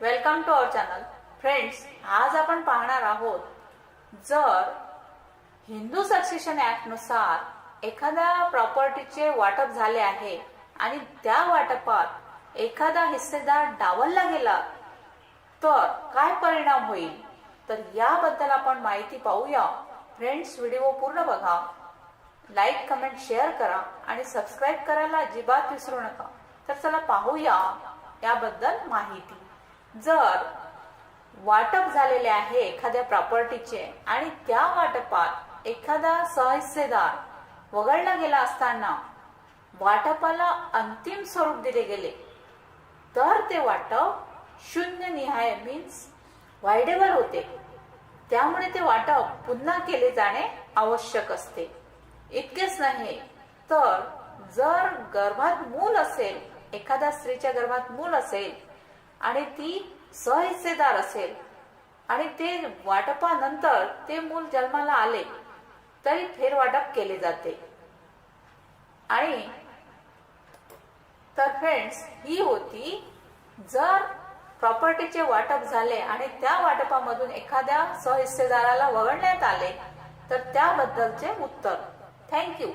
Welcome to our channel. Friends, आज आपण पाहणार आहोत, जर हिंदू सक्सेशन ऍक्ट नुसार एखाद्या प्रॉपर्टीचे वाटप झाले आहे आणि त्या वाटपात एखादा हिस्सेदार डावलला गेला तर काय परिणाम होईल, तर याबद्दल आपण माहिती पाहूया. फ्रेंड्स, व्हिडिओ पूर्ण बघा, लाईक कमेंट शेअर करा आणि सबस्क्राईब करायला अजिबात विसरू नका. तर चला पाहूया याबद्दल माहिती. जर वाटप झालेले आहे एखाद्या प्रॉपर्टीचे आणि त्या वाटपात एखादा सहहिस्सेदार वगळला गेला असताना वाटपाला अंतिम स्वरूप दिले गेले तर ते वाटप शून्य निहाय मीन्स वायडेबल होते. त्यामुळे ते वाटप पुन्हा केले जाणे आवश्यक असते. इतकेच नाही तर जर गर्भात मूल असेल, एखाद्या स्त्रीच्या गर्भात मूल असेल आणि ती सहहिस्सेदार असेल आणि ते वाटपानंतर ते मूल जन्माला आले तरी फेरवाटप केले जाते. आणि तर फ्रेंड्स, ही होती जर प्रॉपर्टीचे वाटप झाले आणि त्या वाटपामधून एखाद्या सहहिस्सेदाराला वगळण्यात आले तर त्याबद्दलचे उत्तर. थँक्यू.